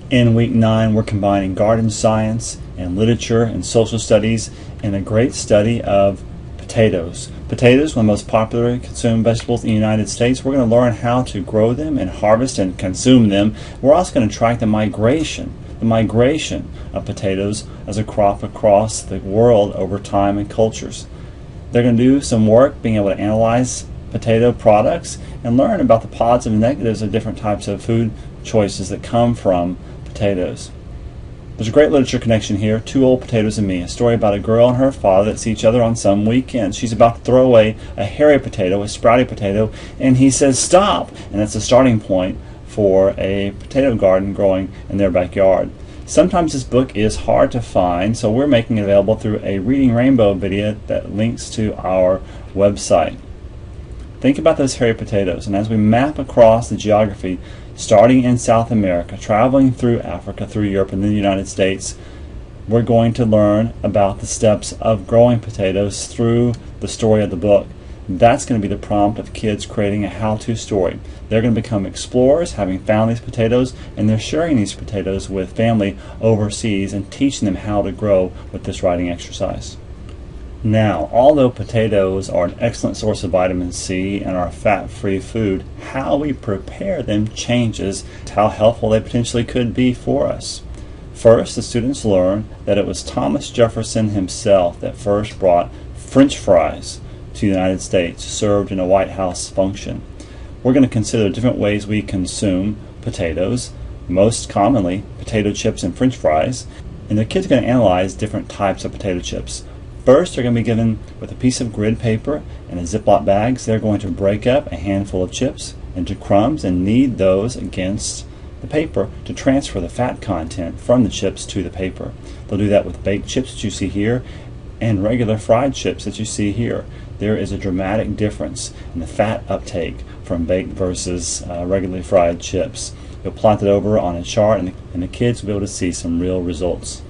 In week 9, we're combining garden science and literature and social studies in a great study of potatoes. Potatoes, one of the most popularly consumed vegetables in the United States. We're going to learn how to grow them and harvest and consume them. We're also going to track the migration of potatoes as a crop across the world over time and cultures. They're going to do some work being able to analyze potato products and learn about the positives and negatives of different types of food choices that come from potatoes. There's a great literature connection here, Two Old Potatoes and Me, a story about a girl and her father that see each other on some weekends. She's about to throw away a hairy potato, a sprouty potato, and he says, "Stop!" And that's the starting point for a potato garden growing in their backyard. Sometimes this book is hard to find, so we're making it available through a Reading Rainbow video that links to our website. Think about those hairy potatoes, and as we map across the geography, starting in South America, traveling through Africa, through Europe, and then the United States, we're going to learn about the steps of growing potatoes through the story of the book. That's going to be the prompt of kids creating a how-to story. They're going to become explorers, having found these potatoes, and they're sharing these potatoes with family overseas and teaching them how to grow with this writing exercise. Now, although potatoes are an excellent source of vitamin C and are a fat-free food, how we prepare them changes how helpful they potentially could be for us. First, the students learn that it was Thomas Jefferson himself that first brought French fries to the United States, served in a White House function. We're going to consider different ways we consume potatoes, most commonly potato chips and French fries, and the kids are going to analyze different types of potato chips. First, they're going to be given with a piece of grid paper and a Ziploc bags. They're going to break up a handful of chips into crumbs and knead those against the paper to transfer the fat content from the chips to the paper. They'll do that with baked chips that you see here and regular fried chips that you see here. There is a dramatic difference in the fat uptake from baked versus regularly fried chips. You'll plot it over on a chart and the kids will be able to see some real results.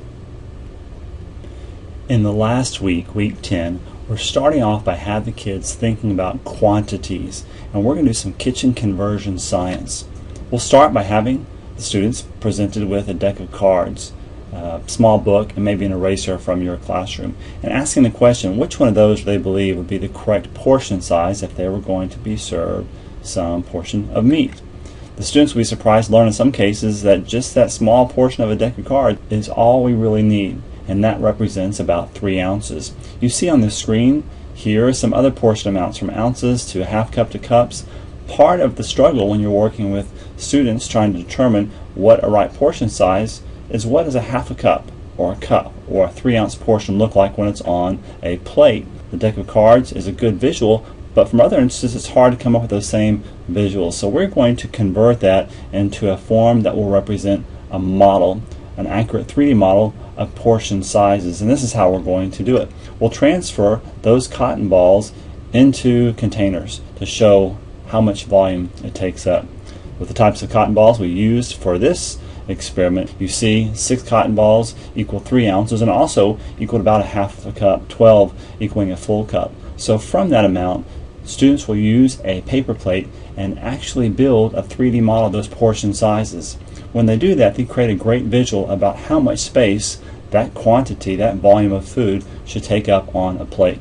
In the last week, week 10, we're starting off by having the kids thinking about quantities, and we're going to do some kitchen conversion science. We'll start by having the students presented with a deck of cards, a small book, and maybe an eraser from your classroom, and asking the question, which one of those do they believe would be the correct portion size if they were going to be served some portion of meat. The students will be surprised to learn in some cases that just that small portion of a deck of cards is all we really need, and that represents about 3 ounces. You see on the screen here some other portion amounts from ounces to a half cup to cups. Part of the struggle when you're working with students trying to determine what a right portion size is, what does a half a cup or a cup or a 3-ounce portion look like when it's on a plate. The deck of cards is a good visual, but from other instances it's hard to come up with those same visuals. So we're going to convert that into a form that will represent a model, an accurate 3D model of portion sizes, and this is how we're going to do it. We'll transfer those cotton balls into containers to show how much volume it takes up. With the types of cotton balls we used for this experiment, you see 6 cotton balls equal 3 ounces and also equal about a half a cup, 12 equaling a full cup. So from that amount, students will use a paper plate and actually build a 3D model of those portion sizes. When they do that, they create a great visual about how much space that quantity, that volume of food should take up on a plate.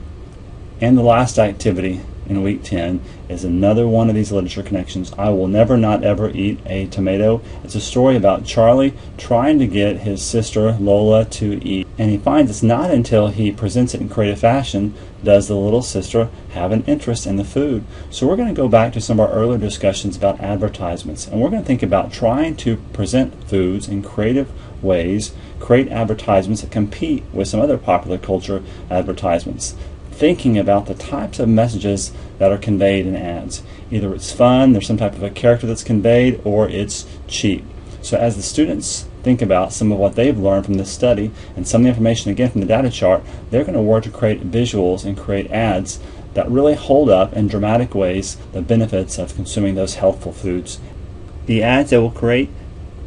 And the last activity in week 10 is another one of these literature connections. I Will Never Not Ever Eat a Tomato. It's a story about Charlie trying to get his sister Lola to eat, and he finds it's not until he presents it in creative fashion does the little sister have an interest in the food. So we're going to go back to some of our earlier discussions about advertisements, and we're going to think about trying to present foods in creative ways, create advertisements that compete with some other popular culture advertisements. Thinking about the types of messages that are conveyed in ads. Either it's fun, there's some type of a character that's conveyed, or it's cheap. So as the students think about some of what they've learned from this study and some of the information again from the data chart, they're going to work to create visuals and create ads that really hold up in dramatic ways the benefits of consuming those healthful foods. The ads they will create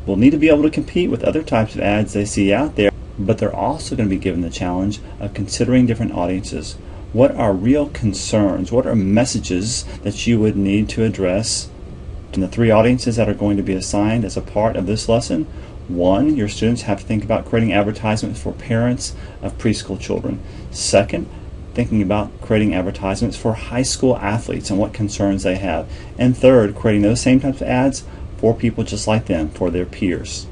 will need to be able to compete with other types of ads they see out there, but they're also going to be given the challenge of considering different audiences. What are real concerns? What are messages that you would need to address? And the 3 audiences that are going to be assigned as a part of this lesson, One, your students have to think about creating advertisements for parents of preschool children. Second, thinking about creating advertisements for high school athletes and what concerns they have. And third, creating those same types of ads for people just like them, for their peers.